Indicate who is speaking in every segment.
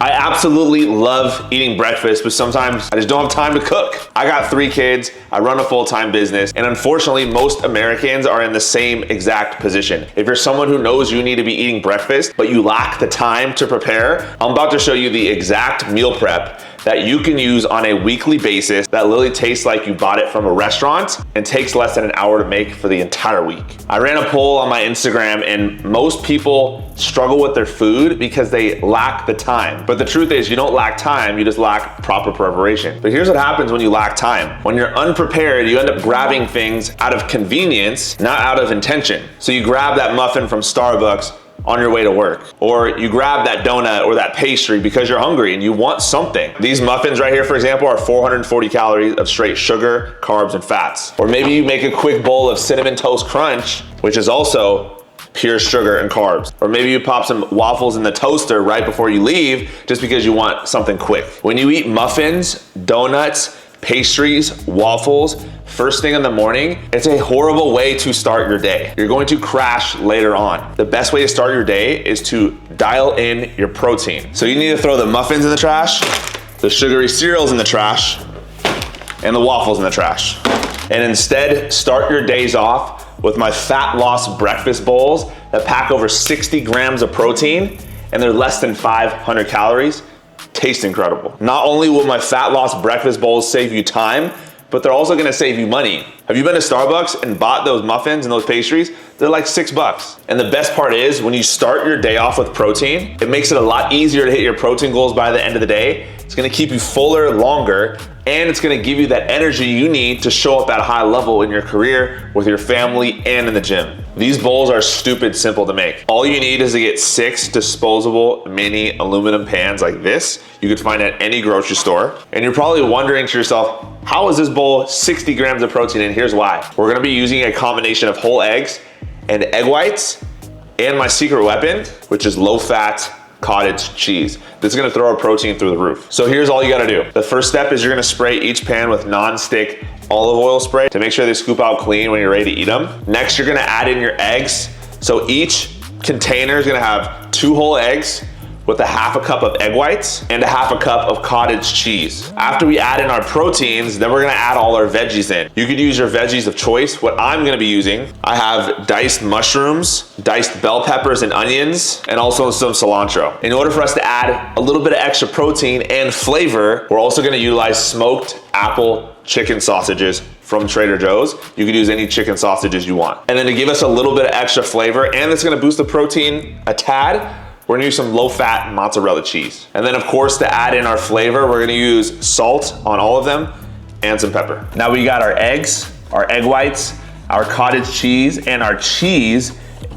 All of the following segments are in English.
Speaker 1: I absolutely love eating breakfast, but sometimes I just don't have time to cook. I got 3 kids, I run a full-time business, and unfortunately, most Americans are in the same exact position. If you're someone who knows you need to be eating breakfast, but you lack the time to prepare, I'm about to show you the exact meal prep that you can use on a weekly basis that literally tastes like you bought it from a restaurant and takes less than an hour to make for the entire week. I ran a poll on my Instagram and most people struggle with their food because they lack the time. But the truth is you don't lack time, you just lack proper preparation. But here's what happens when you lack time. When you're unprepared, you end up grabbing things out of convenience, not out of intention. So you grab that muffin from Starbucks on your way to work, or you grab that donut or that pastry because you're hungry and you want something. These muffins right here, for example, are 440 calories of straight sugar, carbs, and fats. Or maybe you make a quick bowl of Cinnamon Toast Crunch, which is also pure sugar and carbs. Or maybe you pop some waffles in the toaster right before you leave just because you want something quick. When you eat muffins, donuts, pastries, waffles, first thing in the morning, it's a horrible way to start your day. You're going to crash later on. The best way to start your day is to dial in your protein. So you need to throw the muffins in the trash, the sugary cereals in the trash, and the waffles in the trash. And instead, start your days off with my fat loss breakfast bowls that pack over 60 grams of protein and they're less than 500 calories. Taste incredible. Not only will my fat loss breakfast bowls save you time, but they're also gonna save you money. Have you been to Starbucks and bought those muffins and those pastries? They're like $6. And the best part is when you start your day off with protein, it makes it a lot easier to hit your protein goals by the end of the day. It's gonna keep you fuller longer, and it's gonna give you that energy you need to show up at a high level in your career, with your family, and in the gym. These bowls are stupid simple to make. All you need is to get 6 disposable mini aluminum pans like this. You could find at any grocery store. And you're probably wondering to yourself, how is this bowl 60 grams of protein? And here's why. We're gonna be using a combination of whole eggs and egg whites and my secret weapon, which is low-fat cottage cheese. This is gonna throw our protein through the roof. So here's all you gotta do. The first step is you're gonna spray each pan with non-stick olive oil spray to make sure they scoop out clean when you're ready to eat them. Next, you're gonna add in your eggs. So each container is gonna have 2 whole eggs with a ½ cup of egg whites and a ½ cup of cottage cheese. After we add in our proteins, then we're gonna add all our veggies in. You could use your veggies of choice. What I'm gonna be using, I have diced mushrooms, diced bell peppers and onions, and also some cilantro. In order for us to add a little bit of extra protein and flavor, we're also gonna utilize smoked apple chicken sausages from Trader Joe's. You could use any chicken sausages you want. And then to give us a little bit of extra flavor, and it's gonna boost the protein a tad, we're gonna use some low-fat mozzarella cheese. And then of course, to add in our flavor, we're gonna use salt on all of them and some pepper. Now we got our eggs, our egg whites, our cottage cheese, and our cheese,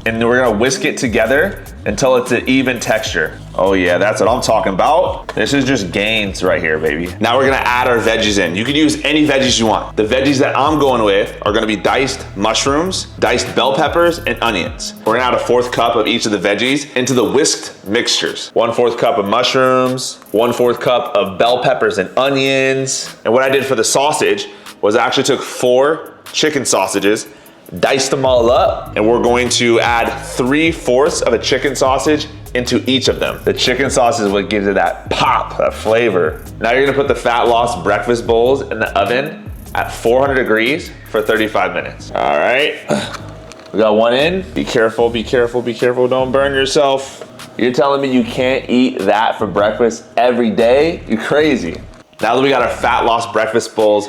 Speaker 1: and we're gonna whisk it together until it's an even texture. Oh yeah, that's what I'm talking about. This is just gains right here, baby. Now we're gonna add our veggies in. You could use any veggies you want. The veggies that I'm going with are gonna be diced mushrooms, diced bell peppers, and onions. We're gonna add a 1/4 cup of each of the veggies into the whisked mixtures. 1/4 cup of mushrooms, 1/4 cup of bell peppers and onions. And what I did for the sausage was I actually took 4 chicken sausages, diced them all up, and we're going to add 3/4 of a chicken sausage into each of them. The chicken sauce is what gives it that pop, that flavor. Now you're gonna put the fat loss breakfast bowls in the oven at 400 degrees for 35 minutes. All right, we got one in. Be careful, be careful, be careful, don't burn yourself. You're telling me you can't eat that for breakfast every day? You're crazy. Now that we got our fat loss breakfast bowls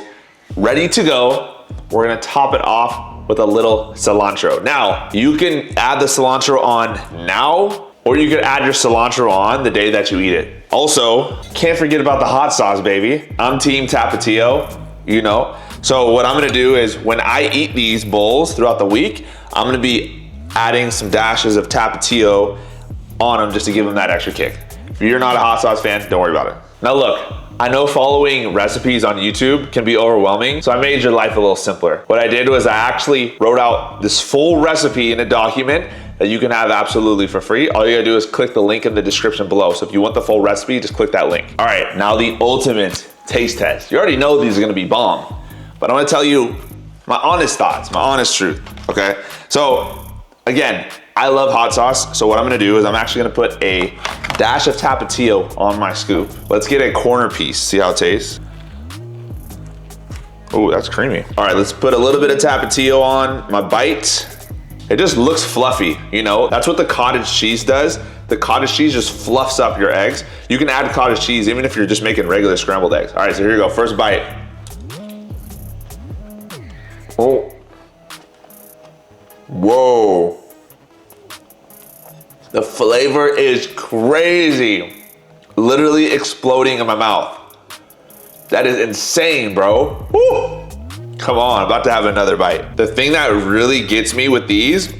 Speaker 1: ready to go, we're gonna top it off with a little cilantro. Now, you can add the cilantro on now, or you could add your cilantro on the day that you eat it. Also, can't forget about the hot sauce, baby. I'm team Tapatio, you know. So what I'm gonna do is when I eat these bowls throughout the week, I'm gonna be adding some dashes of Tapatio on them just to give them that extra kick. If you're not a hot sauce fan, don't worry about it. Now look, I know following recipes on YouTube can be overwhelming, so I made your life a little simpler. What I did was I actually wrote out this full recipe in a document that you can have absolutely for free. All you gotta do is click the link in the description below. So if you want the full recipe, just click that link. All right, now the ultimate taste test. You already know these are gonna be bomb, but I'm gonna tell you my honest thoughts, my honest truth, okay? So again, I love hot sauce, so what I'm gonna do is I'm actually gonna put a dash of Tapatio on my scoop. Let's get a corner piece, see how it tastes. Oh, that's creamy. All right, let's put a little bit of Tapatio on my bite. It just looks fluffy, you know? That's what the cottage cheese does. The cottage cheese just fluffs up your eggs. You can add cottage cheese even if you're just making regular scrambled eggs. All right, so here you go, first bite. Oh. Whoa. The flavor is crazy. Literally exploding in my mouth. That is insane, bro. Woo. Come on, I'm about to have another bite. The thing that really gets me with these,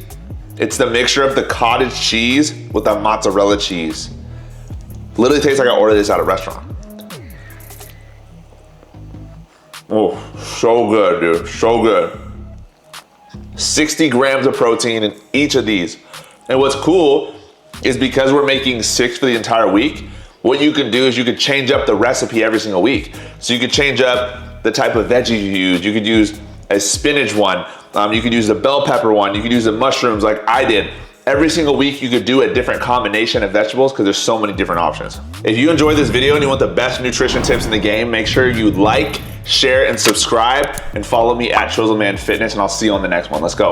Speaker 1: it's the mixture of the cottage cheese with the mozzarella cheese. Literally tastes like I ordered this at a restaurant. Oh, so good, dude, so good. 60 grams of protein in each of these. And what's cool is because we're making 6 for the entire week, what you can do is you could change up the recipe every single week. So you could change up the type of veggie you use. You could use a spinach one. You could use the bell pepper one. You could use the mushrooms like I did. Every single week you could do a different combination of vegetables because there's so many different options. If you enjoyed this video and you want the best nutrition tips in the game, make sure you like, share, and subscribe, and follow me at Chosen Man Fitness, and I'll see you on the next one. Let's go.